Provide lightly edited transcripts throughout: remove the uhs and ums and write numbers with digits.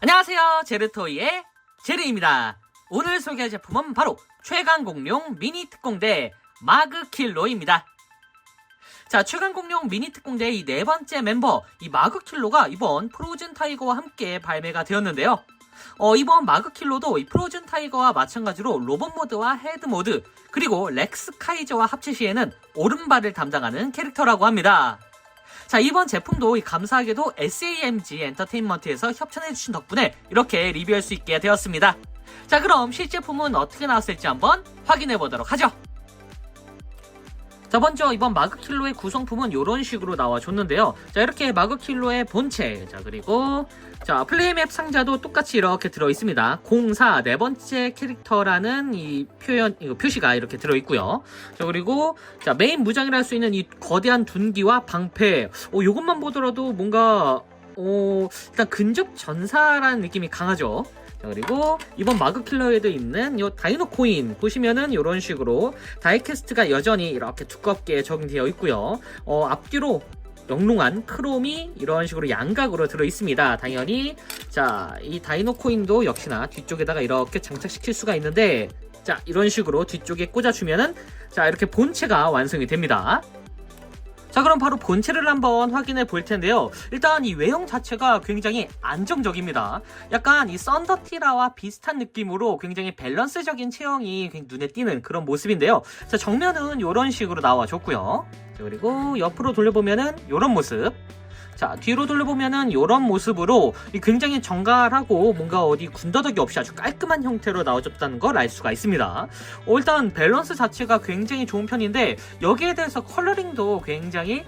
안녕하세요, 제르토이의 제르입니다. 오늘 소개할 제품은 바로 최강공룡 미니 특공대 마그킬로입니다. 자, 최강공룡 미니 특공대 이 네 번째 멤버 이 마그킬로가 이번 프로즌 타이거와 함께 발매가 되었는데요. 이번 마그킬로도 이 프로즌 타이거와 마찬가지로 로봇 모드와 헤드 모드 그리고 렉스 카이저와 합체 시에는 오른발을 담당하는 캐릭터라고 합니다. 자, 이번 제품도 감사하게도 SAMG 엔터테인먼트에서 협찬해주신 덕분에 이렇게 리뷰할 수 있게 되었습니다. 자, 그럼 실제품은 어떻게 나왔을지 한번 확인해보도록 하죠. 자, 먼저 이번 마그킬로의 구성품은 이런 식으로 나와줬는데요. 자, 이렇게 마그킬로의 본체, 자, 그리고 자, 플레이맵 상자도 똑같이 이렇게 들어있습니다. 04 네 번째 캐릭터라는 이 표시가 이렇게 들어있고요. 자, 그리고 자, 메인 무장이라 할 수 있는 이 거대한 둔기와 방패. 요것만 보더라도 뭔가 일단 근접 전사라는 느낌이 강하죠. 자, 그리고 이번 마그킬러에도 있는 요 다이노 코인 보시면은 이런 식으로 다이캐스트가 여전히 이렇게 두껍게 적용되어 있고요. 앞뒤로 영롱한 크롬이 이런 식으로 양각으로 들어 있습니다. 당연히 자, 이 다이노 코인도 역시나 뒤쪽에다가 이렇게 장착시킬 수가 있는데, 자, 이런 식으로 뒤쪽에 꽂아주면은 자, 이렇게 본체가 완성이 됩니다. 자, 그럼 바로 본체를 한번 확인해 볼 텐데요. 일단 이 외형 자체가 굉장히 안정적입니다. 약간 이 썬더티라와 비슷한 느낌으로 굉장히 밸런스적인 체형이 눈에 띄는 그런 모습인데요. 자, 정면은 이런 식으로 나와줬고요. 자, 그리고 옆으로 돌려보면은 이런 모습. 자, 뒤로 돌려보면은 이런 모습으로 굉장히 정갈하고 뭔가 어디 군더더기 없이 아주 깔끔한 형태로 나와줬다는 걸 알 수가 있습니다. 일단 밸런스 자체가 굉장히 좋은 편인데, 여기에 대해서 컬러링도 굉장히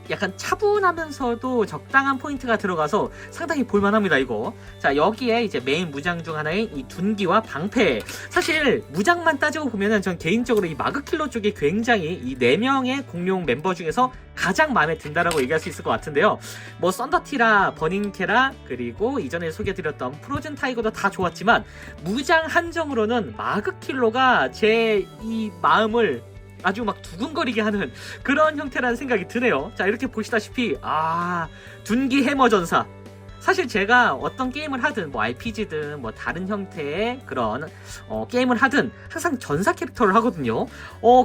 약간 차분하면서도 적당한 포인트가 들어가서 상당히 볼만합니다, 이거. 자, 여기에 이제 메인 무장 중 하나인 이 둔기와 방패. 사실 무장만 따지고 보면은 전 개인적으로 이 마그킬로 쪽이 굉장히 이 4명의 공룡 멤버 중에서 가장 마음에 든다라고 얘기할 수 있을 것 같은데요. 뭐 썬더티라, 버닝캐라, 그리고 이전에 소개드렸던 프로즌 타이거도 다 좋았지만 무장 한정으로는 마그킬로가 제 이 마음을 아주 막 두근거리게 하는 그런 형태라는 생각이 드네요. 자, 이렇게 보시다시피 둔기 해머 전사. 사실 제가 어떤 게임을 하든 뭐 RPG든 뭐 다른 형태의 그런 게임을 하든 항상 전사 캐릭터를 하거든요.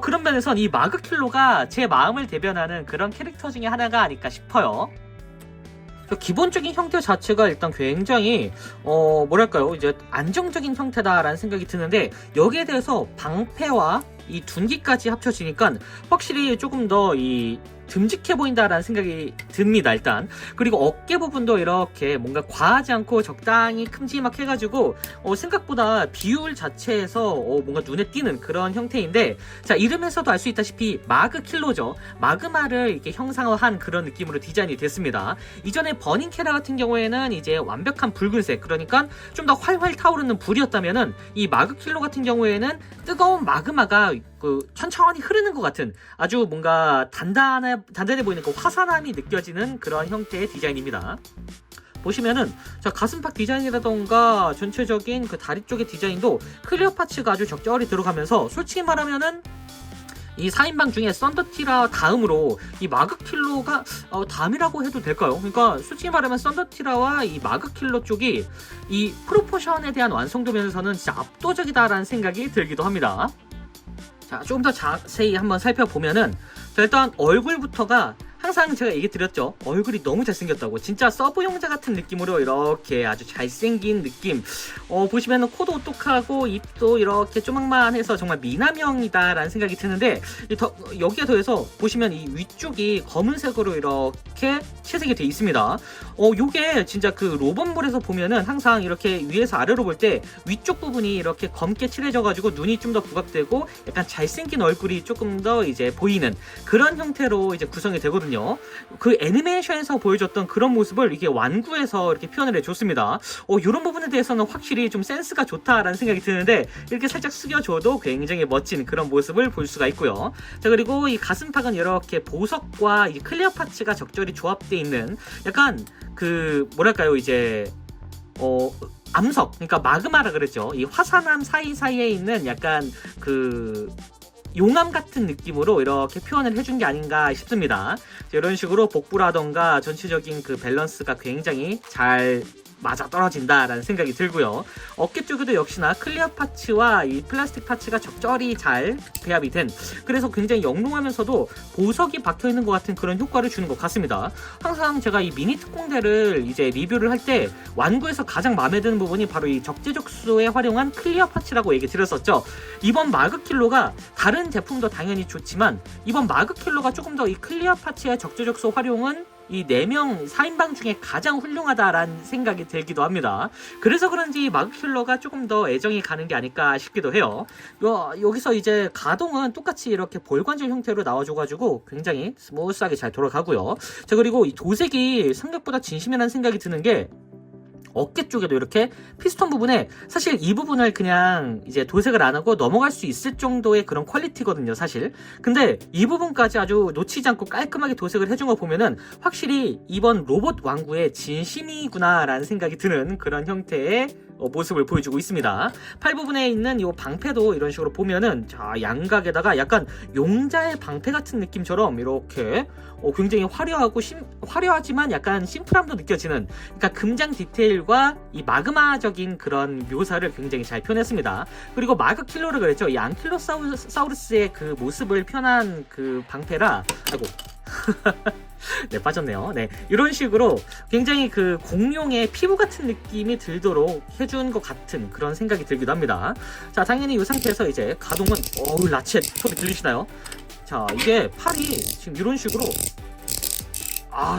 그런 면에선 이 마그킬로가 제 마음을 대변하는 그런 캐릭터 중에 하나가 아닐까 싶어요. 기본적인 형태 자체가 일단 굉장히 뭐랄까요, 이제 안정적인 형태다라는 생각이 드는데, 여기에 대해서 방패와 이 둔기까지 합쳐지니까 확실히 조금 더 이 듬직해 보인다라는 생각이 듭니다, 일단. 그리고 어깨 부분도 이렇게 뭔가 과하지 않고 적당히 큼지막 해가지고 생각보다 비율 자체에서 뭔가 눈에 띄는 그런 형태인데, 자, 이름에서도 알 수 있다시피 마그킬로죠. 마그마를 이렇게 형상화한 그런 느낌으로 디자인이 됐습니다. 이전에 버닝캐라 같은 경우에는 이제 완벽한 붉은색, 그러니까 좀 더 활활 타오르는 불이었다면은 이 마그킬로 같은 경우에는 뜨거운 마그마가 천천히 흐르는 것 같은 아주 뭔가 단단해 보이는 그 화산함이 느껴지는 그런 형태의 디자인입니다. 보시면은 자, 가슴팍 디자인이라던가 전체적인 그 다리 쪽의 디자인도 클리어 파츠가 아주 적절히 들어가면서, 솔직히 말하면은 이 4인방 중에 썬더티라 다음으로 이 마그킬로가 다음이라고 해도 될까요? 그러니까 솔직히 말하면 썬더티라와 이 마그킬로 쪽이 이 프로포션에 대한 완성도 면에서는 진짜 압도적이다라는 생각이 들기도 합니다. 자, 조금 더 자세히 한번 살펴보면은, 자, 일단 얼굴부터가 항상 제가 얘기 드렸죠. 얼굴이 너무 잘생겼다고. 진짜 서브용자 같은 느낌으로 이렇게 아주 잘생긴 느낌. 보시면은 코도 오똑하고 입도 이렇게 쪼막만해서 정말 미남형이다라는 생각이 드는데, 여기에 더해서 보시면 이 위쪽이 검은색으로 이렇게 채색이 되어 있습니다. 요게 진짜 그 로봇물에서 보면은 항상 이렇게 위에서 아래로 볼 때 위쪽 부분이 이렇게 검게 칠해져가지고 눈이 좀 더 부각되고 약간 잘생긴 얼굴이 조금 더 이제 보이는 그런 형태로 이제 구성이 되거든요. 그 애니메이션에서 보여줬던 그런 모습을 이게 완구해서 이렇게 표현을 해줬습니다. 이런 부분에 대해서는 확실히 좀 센스가 좋다라는 생각이 드는데, 이렇게 살짝 숙여줘도 굉장히 멋진 그런 모습을 볼 수가 있고요. 자, 그리고 이 가슴팍은 이렇게 보석과 이 클리어 파츠가 적절히 조합되어 있는 약간 그 뭐랄까요, 이제 암석, 그러니까 마그마라 그랬죠. 이 화산암 사이사이에 있는 약간 그 용암 같은 느낌으로 이렇게 표현을 해준 게 아닌가 싶습니다. 이런 식으로 복부라던가 전체적인 그 밸런스가 굉장히 잘 맞아 떨어진다라는 생각이 들고요. 어깨 쪽에도 역시나 클리어 파츠와 이 플라스틱 파츠가 적절히 잘 배합이 된, 그래서 굉장히 영롱하면서도 보석이 박혀있는 것 같은 그런 효과를 주는 것 같습니다. 항상 제가 이 미니 특공대를 이제 리뷰를 할 때 완구에서 가장 마음에 드는 부분이 바로 이 적재적소에 활용한 클리어 파츠라고 얘기 드렸었죠. 이번 마그킬로가 다른 제품도 당연히 좋지만 이번 마그킬로가 조금 더 이 클리어 파츠의 적재적소 활용은 이 4명 4인방 중에 가장 훌륭하다라는 생각이 들기도 합니다. 그래서 그런지 마그킬러가 조금 더 애정이 가는 게 아닐까 싶기도 해요. 여기서 이제 가동은 똑같이 이렇게 볼관절 형태로 나와줘가지고 굉장히 스무스하게 잘 돌아가고요. 자, 그리고 이 도색이 생각보다 진심이라는 생각이 드는 게 어깨 쪽에도 이렇게 피스톤 부분에 사실 이 부분을 그냥 이제 도색을 안 하고 넘어갈 수 있을 정도의 그런 퀄리티거든요, 사실. 근데 이 부분까지 아주 놓치지 않고 깔끔하게 도색을 해준 거 보면은 확실히 이번 로봇 왕구의 진심이구나라는 생각이 드는 그런 형태의 모습을 보여주고 있습니다. 팔 부분에 있는 이 방패도 이런 식으로 보면은 자, 양각에다가 약간 용자의 방패 같은 느낌처럼 이렇게 굉장히 화려하지만 약간 심플함도 느껴지는, 그러니까 금장 디테일과 이 마그마적인 그런 묘사를 굉장히 잘 표현했습니다. 그리고 마그킬로를 그랬죠. 이 안킬로사우루스의 그 모습을 표현한 그 방패라, 아이고 네, 빠졌네요. 네, 이런 식으로 굉장히 그 공룡의 피부 같은 느낌이 들도록 해준 것 같은 그런 생각이 들기도 합니다. 자, 당연히 이 상태에서 이제 가동은 라쳇 소리 들리시나요? 자, 이게 팔이 지금 이런 식으로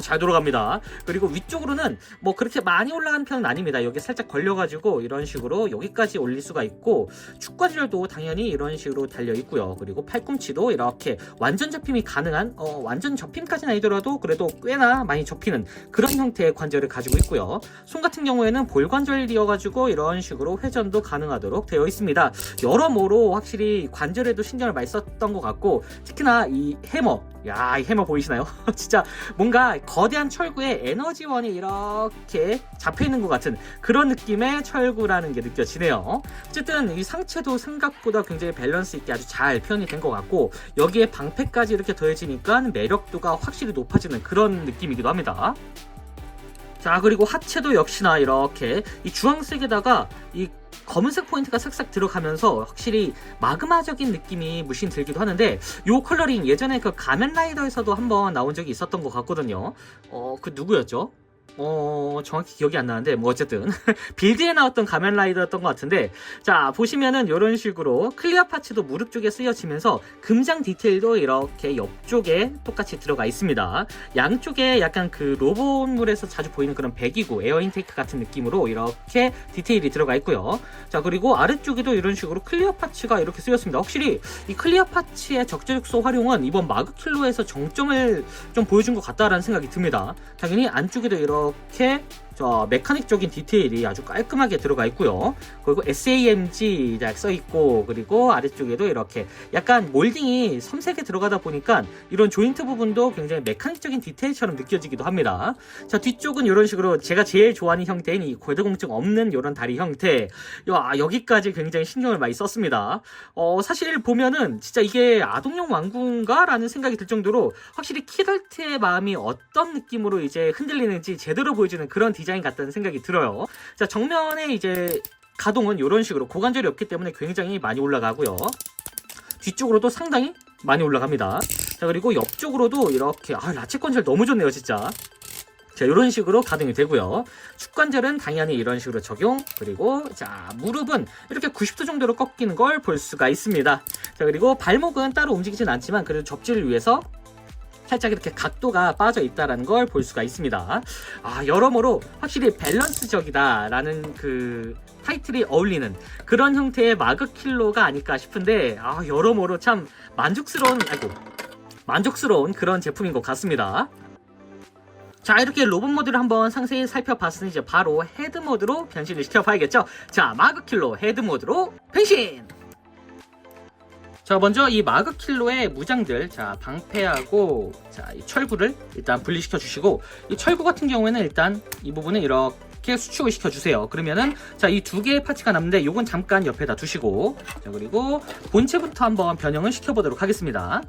잘 돌아갑니다. 그리고 위쪽으로는 뭐 그렇게 많이 올라가는 편은 아닙니다. 여기 살짝 걸려가지고 이런 식으로 여기까지 올릴 수가 있고, 축관절도 당연히 이런 식으로 달려 있고요. 그리고 팔꿈치도 이렇게 완전 접힘이 가능한, 완전 접힘까지는 아니더라도 그래도 꽤나 많이 접히는 그런 형태의 관절을 가지고 있고요. 손 같은 경우에는 볼관절이어가지고 이런 식으로 회전도 가능하도록 되어 있습니다. 여러모로 확실히 관절에도 신경을 많이 썼던 것 같고, 특히나 이 해머, 이 해머 보이시나요? 진짜 뭔가 거대한 철구에 에너지원이 이렇게 잡혀있는 것 같은 그런 느낌의 철구라는 게 느껴지네요. 어쨌든 이 상체도 생각보다 굉장히 밸런스 있게 아주 잘 표현이 된 것 같고, 여기에 방패까지 이렇게 더해지니까 매력도가 확실히 높아지는 그런 느낌이기도 합니다. 자, 그리고 하체도 역시나 이렇게 이 주황색에다가 이 검은색 포인트가 싹싹 들어가면서 확실히 마그마적인 느낌이 물씬 들기도 하는데, 이 컬러링 예전에 그 가면라이더에서도 한번 나온 적이 있었던 것 같거든요. 그 누구였죠? 정확히 기억이 안 나는데 뭐 어쨌든 빌드에 나왔던 가면라이더였던 것 같은데, 자, 보시면은 이런 식으로 클리어 파츠도 무릎 쪽에 쓰여지면서 금장 디테일도 이렇게 옆쪽에 똑같이 들어가 있습니다. 양쪽에 약간 그 로봇물에서 자주 보이는 그런 배기구, 에어 인테이크 같은 느낌으로 이렇게 디테일이 들어가 있고요. 자, 그리고 아래쪽에도 이런 식으로 클리어 파츠가 이렇게 쓰였습니다. 확실히 이 클리어 파츠의 적재적소 활용은 이번 마그킬로에서 정점을 좀 보여준 것 같다라는 생각이 듭니다. 당연히 안쪽에도 이렇게 메카닉적인 디테일이 아주 깔끔하게 들어가 있고요. 그리고 SAMG 써 있고, 그리고 아래쪽에도 이렇게 약간 몰딩이 섬세하게 들어가다 보니까 이런 조인트 부분도 굉장히 메카닉적인 디테일처럼 느껴지기도 합니다. 자, 뒤쪽은 이런 식으로 제가 제일 좋아하는 형태인 이 골드공증 없는 이런 다리 형태, 여기까지 굉장히 신경을 많이 썼습니다. 사실 보면은 진짜 이게 아동용 왕구인가? 라는 생각이 들 정도로 확실히 키덜트의 마음이 어떤 느낌으로 이제 흔들리는지 제대로 보여주는 그런 디자인 같다는 생각이 들어요. 자, 정면에 이제 가동은 이런 식으로 고관절이 없기 때문에 굉장히 많이 올라가고요. 뒤쪽으로도 상당히 많이 올라갑니다. 자, 그리고 옆쪽으로도 이렇게 라쳇 관절 너무 좋네요, 진짜. 자, 이런 식으로 가동이 되고요. 축관절은 당연히 이런 식으로 적용. 그리고 자, 무릎은 이렇게 90도 정도로 꺾이는 걸 볼 수가 있습니다. 자, 그리고 발목은 따로 움직이진 않지만 그래도 접지를 위해서 살짝 이렇게 각도가 빠져 있다는 걸 볼 수가 있습니다. 여러모로 확실히 밸런스적이다라는 그 타이틀이 어울리는 그런 형태의 마그킬로가 아닐까 싶은데, 여러모로 참 만족스러운 그런 제품인 것 같습니다. 자, 이렇게 로봇 모드를 한번 상세히 살펴봤으니 이제 바로 헤드 모드로 변신을 시켜봐야겠죠. 자, 마그킬로 헤드 모드로 변신! 자, 먼저 이 마그킬로의 무장들, 자, 방패하고 자, 이 철구를 일단 분리시켜 주시고, 이 철구 같은 경우에는 일단 이 부분을 이렇게 수축을 시켜 주세요. 그러면은 자, 이 두 개의 파츠가 남는데 요건 잠깐 옆에다 두시고, 자, 그리고 본체부터 한번 변형을 시켜 보도록 하겠습니다.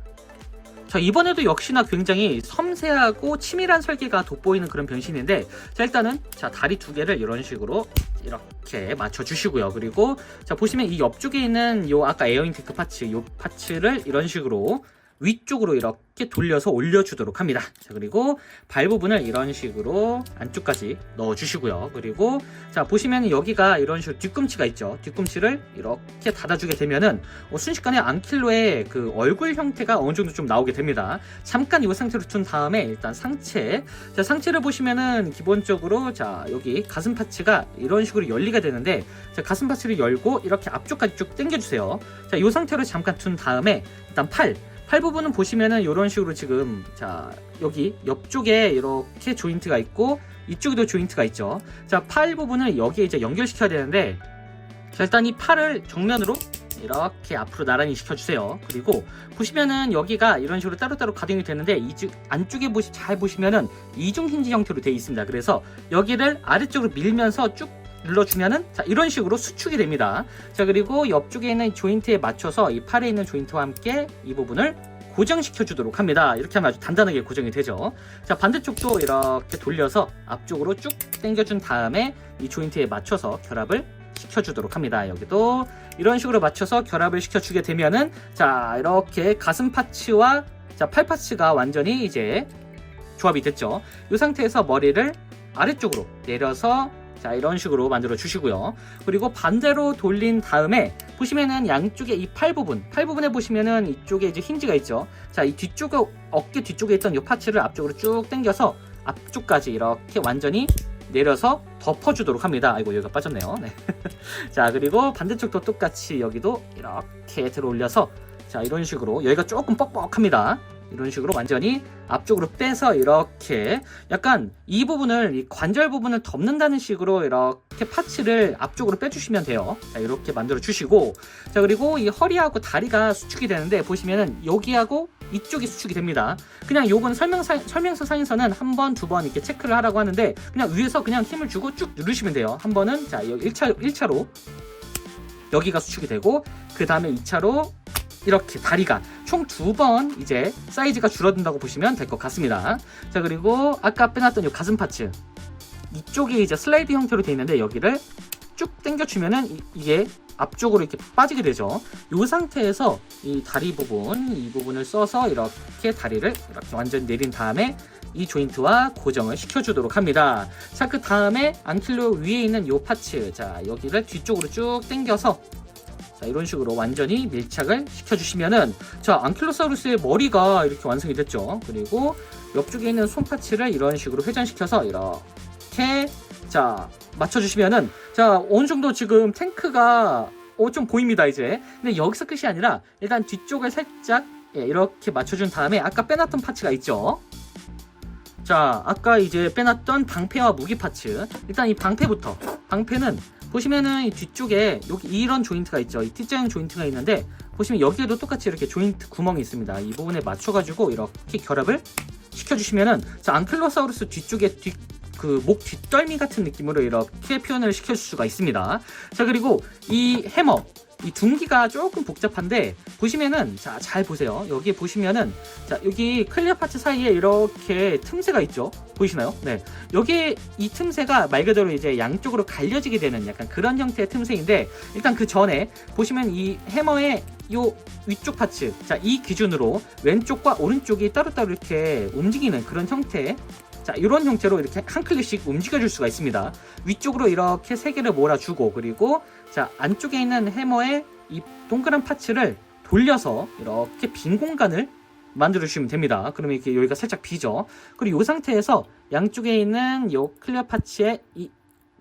자, 이번에도 역시나 굉장히 섬세하고 치밀한 설계가 돋보이는 그런 변신인데, 자, 일단은 자, 다리 두 개를 이런 식으로 이렇게 맞춰 주시고요. 그리고 자, 보시면 이 옆쪽에 있는 요 아까 에어인테크 파츠, 요 파츠를 이런 식으로 위쪽으로 이렇게 돌려서 올려주도록 합니다. 자, 그리고 발 부분을 이런 식으로 안쪽까지 넣어주시고요. 그리고 자, 보시면 여기가 이런 식으로 뒤꿈치가 있죠. 뒤꿈치를 이렇게 닫아주게 되면은 순식간에 앙킬로의 그 얼굴 형태가 어느 정도 좀 나오게 됩니다. 잠깐 이 상태로 둔 다음에 일단 상체, 자, 상체를 보시면은 기본적으로 자, 여기 가슴 파츠가 이런 식으로 열리게 되는데, 자, 가슴 파츠를 열고 이렇게 앞쪽까지 쭉 당겨주세요. 자, 이 상태로 잠깐 둔 다음에 일단 팔 부분은 보시면은 이런 식으로 지금 자, 여기 옆쪽에 이렇게 조인트가 있고 이쪽에도 조인트가 있죠. 자, 팔 부분을 여기에 이제 연결시켜야 되는데, 자, 일단 이 팔을 정면으로 이렇게 앞으로 나란히 시켜주세요. 그리고 보시면은 여기가 이런 식으로 따로따로 가동이 되는데, 안쪽에 잘 보시면은 이중 힌지 형태로 되어 있습니다. 그래서 여기를 아래쪽으로 밀면서 쭉 눌러주면은 자, 이런 식으로 수축이 됩니다. 자, 그리고 옆쪽에 있는 조인트에 맞춰서 이 팔에 있는 조인트와 함께 이 부분을 고정시켜 주도록 합니다. 이렇게 하면 아주 단단하게 고정이 되죠. 자, 반대쪽도 이렇게 돌려서 앞쪽으로 쭉 당겨준 다음에 이 조인트에 맞춰서 결합을 시켜주도록 합니다. 여기도 이런 식으로 맞춰서 결합을 시켜주게 되면은 자, 이렇게 가슴 파츠와 자, 팔 파츠가 완전히 이제 조합이 됐죠. 이 상태에서 머리를 아래쪽으로 내려서 자, 이런 식으로 만들어 주시고요. 그리고 반대로 돌린 다음에 보시면은 양쪽에 이 팔 부분에 보시면은 이쪽에 이제 힌지가 있죠. 자, 이 뒤쪽에 어깨 뒤쪽에 있던 이 파츠를 앞쪽으로 쭉 당겨서 앞쪽까지 이렇게 완전히 내려서 덮어주도록 합니다. 아이고, 여기가 빠졌네요. 네. 자, 그리고 반대쪽도 똑같이 여기도 이렇게 들어 올려서 자, 이런 식으로 여기가 조금 뻑뻑합니다. 이런 식으로 완전히 앞쪽으로 빼서 이렇게 약간 이 부분을, 이 관절 부분을 덮는다는 식으로 이렇게 파츠를 앞쪽으로 빼주시면 돼요. 자, 이렇게 만들어 주시고, 자, 그리고 이 허리하고 다리가 수축이 되는데 보시면은 여기하고 이쪽이 수축이 됩니다. 그냥 요건 설명서 상에서는 한 번, 두 번 이렇게 체크를 하라고 하는데, 그냥 위에서 그냥 힘을 주고 쭉 누르시면 돼요. 한 번은 자, 여기 1차로 여기가 수축이 되고, 그 다음에 2차로 이렇게 다리가 총 2번 이제 사이즈가 줄어든다고 보시면 될 것 같습니다. 자, 그리고 아까 빼놨던 이 가슴 파츠 이쪽이 이제 슬라이드 형태로 되어 있는데 여기를 쭉 당겨주면은 이게 앞쪽으로 이렇게 빠지게 되죠. 이 상태에서 이 다리 부분, 이 부분을 써서 이렇게 다리를 이렇게 완전히 내린 다음에 이 조인트와 고정을 시켜주도록 합니다. 자, 그 다음에 앙킬로 위에 있는 이 파츠, 자, 여기를 뒤쪽으로 쭉 당겨서 자, 이런 식으로 완전히 밀착을 시켜주시면은 자, 앙킬로사우루스의 머리가 이렇게 완성이 됐죠. 그리고 옆쪽에 있는 손 파츠를 이런 식으로 회전시켜서 이렇게 자, 맞춰주시면은 자, 어느 정도 지금 탱크가 좀 보입니다, 이제. 근데 여기서 끝이 아니라 일단 뒤쪽을 살짝 이렇게 맞춰준 다음에 아까 빼놨던 파츠가 있죠. 자, 아까 이제 빼놨던 방패와 무기 파츠, 일단 이 방패부터. 방패는 보시면은 이 뒤쪽에 여기 이런 조인트가 있죠. 이 T자형 조인트가 있는데 보시면 여기에도 똑같이 이렇게 조인트 구멍이 있습니다. 이 부분에 맞춰가지고 이렇게 결합을 시켜주시면은 자, 앙킬로사우루스 뒤쪽에 그 목 뒷덜미 같은 느낌으로 이렇게 표현을 시켜줄 수가 있습니다. 자, 그리고 이 해머, 이 둥기가 조금 복잡한데 보시면은 자, 잘 보세요. 여기 보시면은 자, 여기 클리어 파츠 사이에 이렇게 틈새가 있죠. 보이시나요? 네. 여기 이 틈새가 말 그대로 이제 양쪽으로 갈려지게 되는 약간 그런 형태의 틈새인데, 일단 그 전에 보시면 이 해머의 요 위쪽 파츠, 자, 이 기준으로 왼쪽과 오른쪽이 따로따로 이렇게 움직이는 그런 형태, 자, 이런 형태로 이렇게 한 클릭씩 움직여줄 수가 있습니다. 위쪽으로 이렇게 세 개를 몰아주고, 그리고 자, 안쪽에 있는 해머의 이 동그란 파츠를 돌려서 이렇게 빈 공간을 만들어주시면 됩니다. 그러면 이렇게 여기가 살짝 비죠. 그리고 이 상태에서 양쪽에 있는 이 클리어 파츠의 이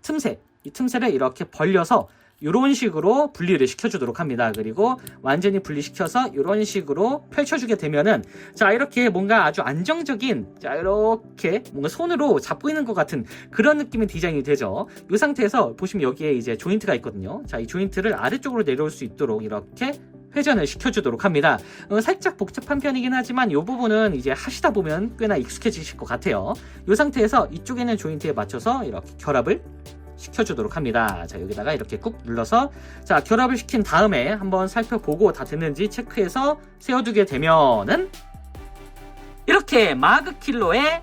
틈새를 이렇게 벌려서 이런 식으로 분리를 시켜주도록 합니다. 그리고 완전히 분리시켜서 이런 식으로 펼쳐주게 되면은 자, 이렇게 뭔가 아주 안정적인 자, 이렇게 뭔가 손으로 잡고 있는 것 같은 그런 느낌의 디자인이 되죠. 이 상태에서 보시면 여기에 이제 조인트가 있거든요. 자, 이 조인트를 아래쪽으로 내려올 수 있도록 이렇게 회전을 시켜주도록 합니다. 살짝 복잡한 편이긴 하지만 이 부분은 이제 하시다 보면 꽤나 익숙해지실 것 같아요. 이 상태에서 이쪽에 있는 조인트에 맞춰서 이렇게 결합을 시켜주도록 합니다. 자, 여기다가 이렇게 꾹 눌러서 자, 결합을 시킨 다음에 한번 살펴보고 다 됐는지 체크해서 세워두게 되면은 이렇게 마그킬로의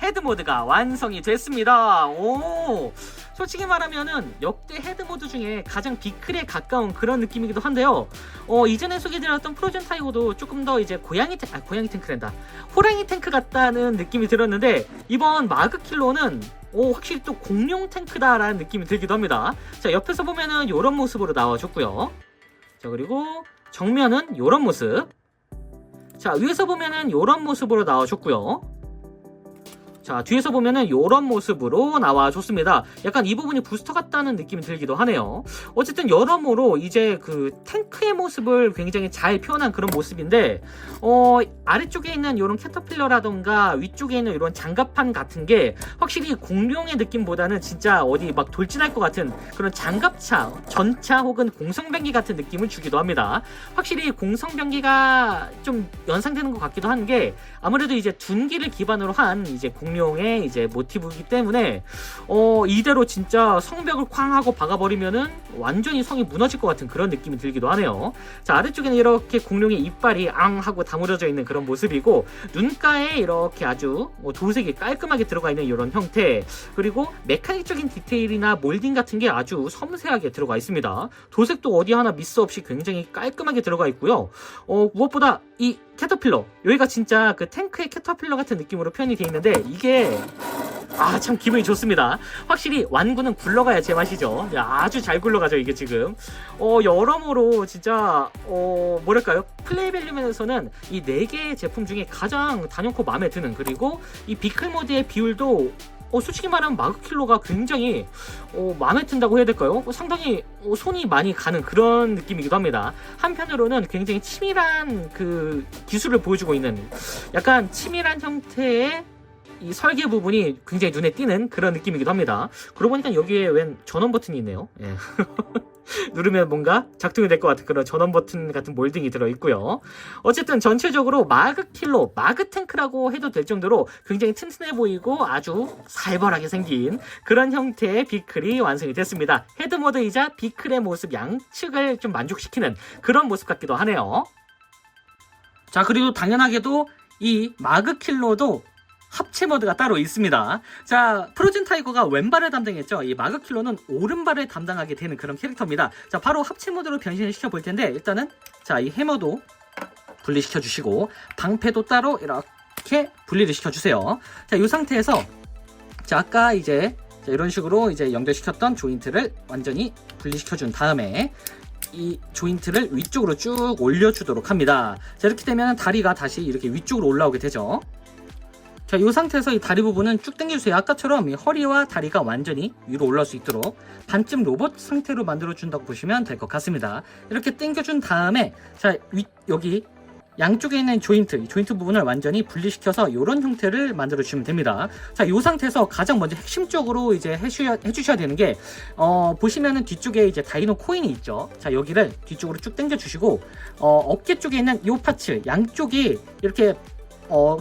헤드모드가 완성이 됐습니다. 오, 솔직히 말하면은 역대 헤드모드 중에 가장 비클에 가까운 그런 느낌이기도 한데요. 이전에 소개드렸던 프로즌 타이거도 조금 더 이제 고양이 탱크랜다. 호랑이 탱크 같다는 느낌이 들었는데, 이번 마그킬로는 확실히 또 공룡 탱크다라는 느낌이 들기도 합니다. 자, 옆에서 보면은 이런 모습으로 나와줬고요. 자, 그리고 정면은 이런 모습. 자, 위에서 보면은 이런 모습으로 나와줬고요. 자, 뒤에서 보면은 이런 모습으로 나와줬습니다. 약간 이 부분이 부스터 같다는 느낌이 들기도 하네요. 어쨌든 여러모로 이제 그 탱크의 모습을 굉장히 잘 표현한 그런 모습인데, 아래쪽에 있는 이런 캐터필러라던가 위쪽에 있는 이런 장갑판 같은 게 확실히 공룡의 느낌보다는 진짜 어디 막 돌진할 것 같은 그런 장갑차, 전차 혹은 공성병기 같은 느낌을 주기도 합니다. 확실히 공성병기가 좀 연상되는 것 같기도 한 게, 아무래도 이제 둔기를 기반으로 한 이제 공룡의 이제 모티브이기 때문에 이대로 진짜 성벽을 쾅 하고 박아버리면은 완전히 성이 무너질 것 같은 그런 느낌이 들기도 하네요. 자, 아래쪽에는 이렇게 공룡의 이빨이 앙 하고 다물어져 있는 그런 모습이고, 눈가에 이렇게 아주 도색이 깔끔하게 들어가 있는 이런 형태, 그리고 메카닉적인 디테일이나 몰딩 같은 게 아주 섬세하게 들어가 있습니다. 도색도 어디 하나 미스 없이 굉장히 깔끔하게 들어가 있고요. 무엇보다 이 캐터필러, 여기가 진짜 그 탱크의 캐터필러 같은 느낌으로 표현이 되어 있는데, 이게 참 기분이 좋습니다. 확실히 완구는 굴러가야 제맛이죠. 아주 잘 굴러가죠 이게 지금. 여러모로 진짜 뭐랄까요, 플레이 밸류 면에서는 이 4개의 제품 중에 가장 단연코 마음에 드는, 그리고 이 비클 모드의 비율도 솔직히 말하면 마그킬로가 굉장히 마음에 든다고 해야 될까요? 상당히 손이 많이 가는 그런 느낌이기도 합니다. 한편으로는 굉장히 치밀한 그 기술을 보여주고 있는, 약간 치밀한 형태의 이 설계 부분이 굉장히 눈에 띄는 그런 느낌이기도 합니다. 그러고 보니까 여기에 웬 전원 버튼이 있네요. 예. 누르면 뭔가 작동이 될 것 같은 그런 전원 버튼 같은 몰딩이 들어있고요. 어쨌든 전체적으로 마그킬로, 마그탱크라고 해도 될 정도로 굉장히 튼튼해 보이고 아주 살벌하게 생긴 그런 형태의 비클이 완성이 됐습니다. 헤드모드이자 비클의 모습 양측을 좀 만족시키는 그런 모습 같기도 하네요. 자, 그리고 당연하게도 이 마그킬로도 합체 모드가 따로 있습니다. 자, 프로즌 타이거가 왼발을 담당했죠. 이 마그킬로는 오른발을 담당하게 되는 그런 캐릭터입니다. 자, 바로 합체 모드로 변신을 시켜 볼 텐데, 일단은 자, 이 해머도 분리시켜 주시고 방패도 따로 이렇게 분리를 시켜 주세요. 자, 이 상태에서 자, 아까 이제 이런 식으로 이제 연결시켰던 조인트를 완전히 분리시켜 준 다음에 이 조인트를 위쪽으로 쭉 올려주도록 합니다. 자, 이렇게 되면 다리가 다시 이렇게 위쪽으로 올라오게 되죠. 자, 이 상태에서 이 다리 부분은 쭉 당겨주세요. 아까처럼 이 허리와 다리가 완전히 위로 올라올 수 있도록 반쯤 로봇 상태로 만들어준다고 보시면 될 것 같습니다. 이렇게 당겨준 다음에 자, 여기 양쪽에 있는 조인트, 이 조인트 부분을 완전히 분리시켜서 이런 형태를 만들어주시면 됩니다. 자, 이 상태에서 가장 먼저 핵심적으로 이제 해주셔야 되는 게, 보시면은 뒤쪽에 이제 다이노 코인이 있죠. 자, 여기를 뒤쪽으로 쭉 당겨주시고, 어깨 쪽에 있는 이 파츠, 양쪽이 이렇게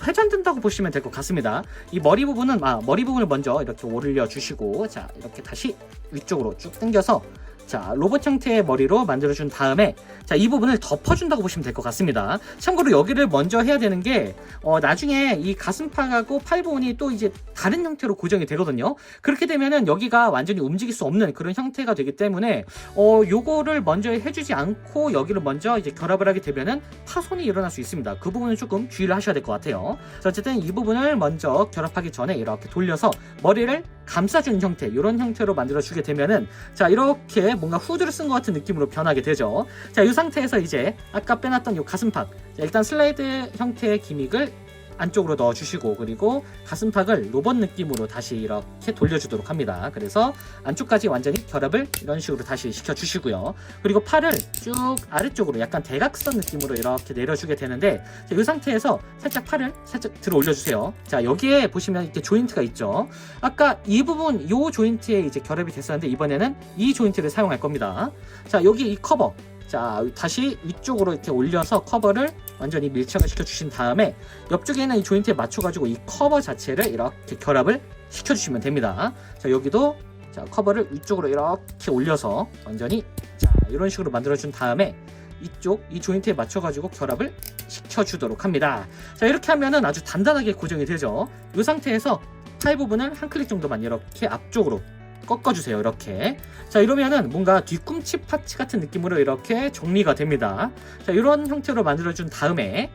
회전된다고 보시면 될 것 같습니다. 이 머리 부분은 머리 부분을 먼저 이렇게 올려 주시고, 자, 이렇게 다시 위쪽으로 쭉 당겨서 자, 로봇 형태의 머리로 만들어준 다음에 자, 이 부분을 덮어준다고 보시면 될 것 같습니다. 참고로 여기를 먼저 해야 되는 게 나중에 이 가슴팍하고 팔 부분이 또 이제 다른 형태로 고정이 되거든요. 그렇게 되면은 여기가 완전히 움직일 수 없는 그런 형태가 되기 때문에 요거를 먼저 해주지 않고 여기를 먼저 이제 결합을 하게 되면은 파손이 일어날 수 있습니다. 그 부분은 조금 주의를 하셔야 될 것 같아요. 자, 어쨌든 이 부분을 먼저 결합하기 전에 이렇게 돌려서 머리를 감싸주는 형태, 이런 형태로 만들어주게 되면은 자, 이렇게 뭔가 후드를 쓴 것 같은 느낌으로 변하게 되죠. 자, 이 상태에서 이제 아까 빼놨던 이 가슴팍, 자, 일단 슬라이드 형태의 기믹을 안쪽으로 넣어주시고, 그리고 가슴팍을 로봇 느낌으로 다시 이렇게 돌려주도록 합니다. 그래서 안쪽까지 완전히 결합을 이런 식으로 다시 시켜주시고요. 그리고 팔을 쭉 아래쪽으로 약간 대각선 느낌으로 이렇게 내려주게 되는데, 자, 이 상태에서 살짝 팔을 살짝 들어 올려주세요. 자, 여기에 보시면 이렇게 조인트가 있죠. 아까 이 부분, 이 조인트에 이제 결합이 됐었는데 이번에는 이 조인트를 사용할 겁니다. 자, 여기 이 커버, 자, 다시 위쪽으로 이렇게 올려서 커버를 완전히 밀착을 시켜주신 다음에 옆쪽에 있는 이 조인트에 맞춰가지고 이 커버 자체를 이렇게 결합을 시켜주시면 됩니다. 자, 여기도 자, 커버를 위쪽으로 이렇게 올려서 완전히 자, 이런 식으로 만들어준 다음에 이쪽 이 조인트에 맞춰가지고 결합을 시켜주도록 합니다. 자, 이렇게 하면은 아주 단단하게 고정이 되죠. 이 상태에서 타일 부분을 한 클릭 정도만 이렇게 앞쪽으로 꺾어주세요. 이렇게. 자, 이러면은 뭔가 뒤꿈치 파츠 같은 느낌으로 이렇게 정리가 됩니다. 자, 이런 형태로 만들어준 다음에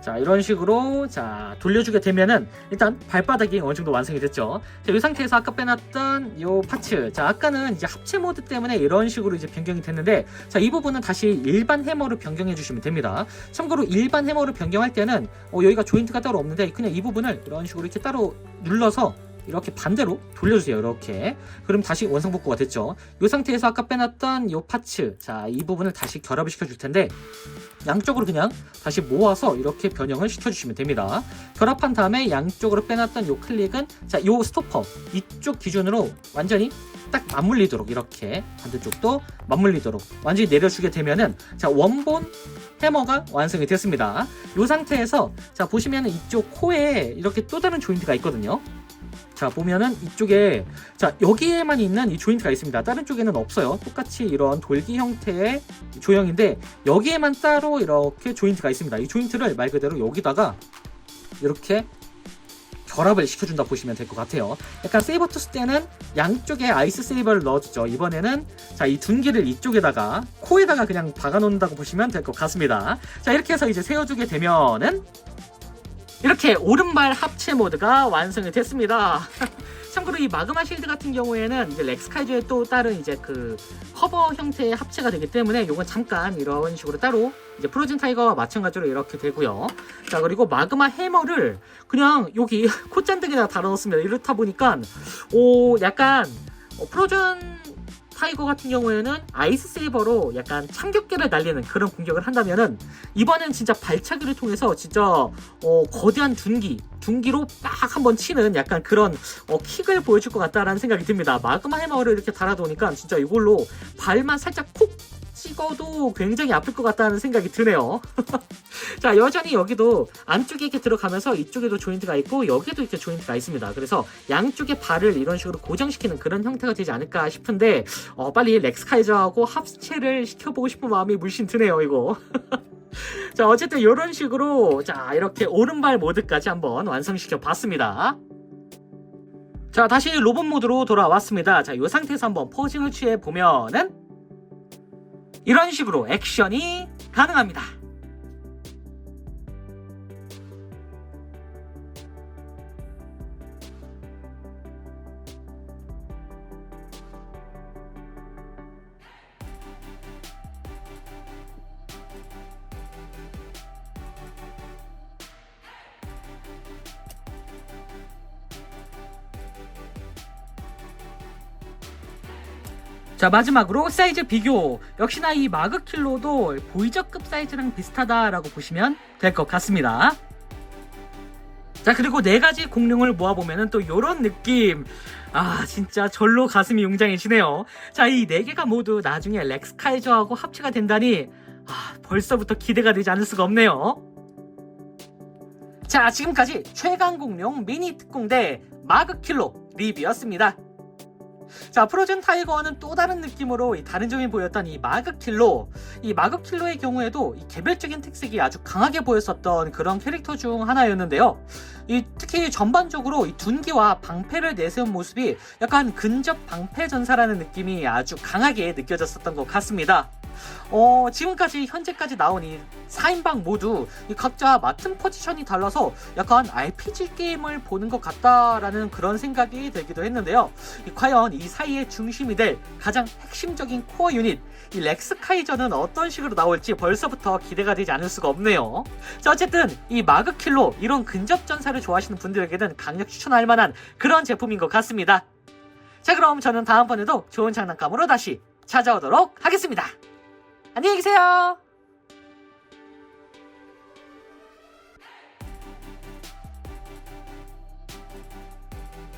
자, 이런 식으로 자 돌려주게 되면은 일단 발바닥이 어느 정도 완성이 됐죠. 자, 이 상태에서 아까 빼놨던 요 파츠, 자 아까는 이제 합체 모드 때문에 이런 식으로 이제 변경이 됐는데, 자 이 부분은 다시 일반 해머로 변경해 주시면 됩니다. 참고로 일반 해머로 변경할 때는 여기가 조인트가 따로 없는데 그냥 이 부분을 이런 식으로 이렇게 따로 눌러서 이렇게 반대로 돌려주세요. 이렇게. 그럼 다시 원상복구가 됐죠. 이 상태에서 아까 빼놨던 이 파츠, 자 이 부분을 다시 결합을 시켜줄 텐데 양쪽으로 그냥 다시 모아서 이렇게 변형을 시켜주시면 됩니다. 결합한 다음에 양쪽으로 빼놨던 이 클릭은 자 이 스토퍼 이쪽 기준으로 완전히 딱 맞물리도록 이렇게 반대쪽도 맞물리도록 완전히 내려주게 되면은 자 원본 해머가 완성이 됐습니다. 이 상태에서 자 보시면은 이쪽 코에 이렇게 또 다른 조인트가 있거든요. 자 보면은 이쪽에 자 여기에만 있는 이 조인트가 있습니다. 다른 쪽에는 없어요. 똑같이 이런 돌기 형태의 조형인데 여기에만 따로 이렇게 조인트가 있습니다. 이 조인트를 말 그대로 여기다가 이렇게 결합을 시켜준다 보시면 될 것 같아요. 약간 세이버투스 때는 양쪽에 아이스 세이버를 넣어주죠. 이번에는 자 이 둔기를 이쪽에다가 코에다가 그냥 박아놓는다고 보시면 될 것 같습니다. 자 이렇게 해서 이제 세워주게 되면은 이렇게 오른발 합체 모드가 완성이 됐습니다. 참고로 이 마그마 실드 같은 경우에는 이제 렉스카이저의 또 다른 이제 그 커버 형태의 합체가 되기 때문에 이건 잠깐 이런 식으로 따로 이제 프로즌 타이거와 마찬가지로 이렇게 되고요. 자 그리고 마그마 해머를 그냥 여기 콧잔등에다 달아놓습니다. 이렇다 보니까 약간 프로즌 타이거 같은 경우에는 아이스 세이버로 약간 참격기를 날리는 그런 공격을 한다면은 이번엔 진짜 발차기를 통해서 진짜 거대한 둔기로 빡 한번 치는 약간 그런 킥을 보여줄 것 같다라는 생각이 듭니다. 마그마 해머를 이렇게 달아두니까 진짜 이걸로 발만 살짝 콕 찍어도 굉장히 아플 것 같다는 생각이 드네요. 자 여전히 여기도 안쪽에 이렇게 들어가면서 이쪽에도 조인트가 있고 여기도 이렇게 조인트가 있습니다. 그래서 양쪽의 발을 이런 식으로 고정시키는 그런 형태가 되지 않을까 싶은데 빨리 렉스카이저하고 합체를 시켜보고 싶은 마음이 물씬 드네요 이거. 자 어쨌든 이런 식으로 자 이렇게 오른발 모드까지 한번 완성시켜 봤습니다. 자 다시 로봇 모드로 돌아왔습니다. 자 이 상태에서 한번 포징을 취해 보면은 이런 식으로 액션이 가능합니다. 자 마지막으로 사이즈 비교. 역시나 이 마그킬로도 보이저급 사이즈랑 비슷하다라고 보시면 될 것 같습니다. 자 그리고 4가지 공룡을 모아보면은 또 요런 느낌. 진짜 절로 가슴이 웅장해지네요. 자 이 4개가 모두 나중에 렉스카이저하고 합체가 된다니 벌써부터 기대가 되지 않을 수가 없네요. 자 지금까지 최강 공룡 미니 특공대 마그킬로 리뷰였습니다. 자 프로즌 타이거와는 또 다른 느낌으로 다른 점이 보였던 이 마그킬로의 경우에도 이 개별적인 특색이 아주 강하게 보였었던 그런 캐릭터 중 하나였는데요. 특히 전반적으로 이 둔기와 방패를 내세운 모습이 약간 근접 방패 전사라는 느낌이 아주 강하게 느껴졌었던 것 같습니다. 지금까지 현재까지 나온 이 4인방 모두 각자 맡은 포지션이 달라서 약간 RPG 게임을 보는 것 같다라는 그런 생각이 들기도 했는데요. 과연 이 사이의 중심이 될 가장 핵심적인 코어 유닛 이 렉스카이저는 어떤 식으로 나올지 벌써부터 기대가 되지 않을 수가 없네요. 자 어쨌든 이 마그킬로 이런 근접 전사를 좋아하시는 분들에게는 강력 추천할 만한 그런 제품인 것 같습니다. 자 그럼 저는 다음번에도 좋은 장난감으로 다시 찾아오도록 하겠습니다. 안녕히 계세요.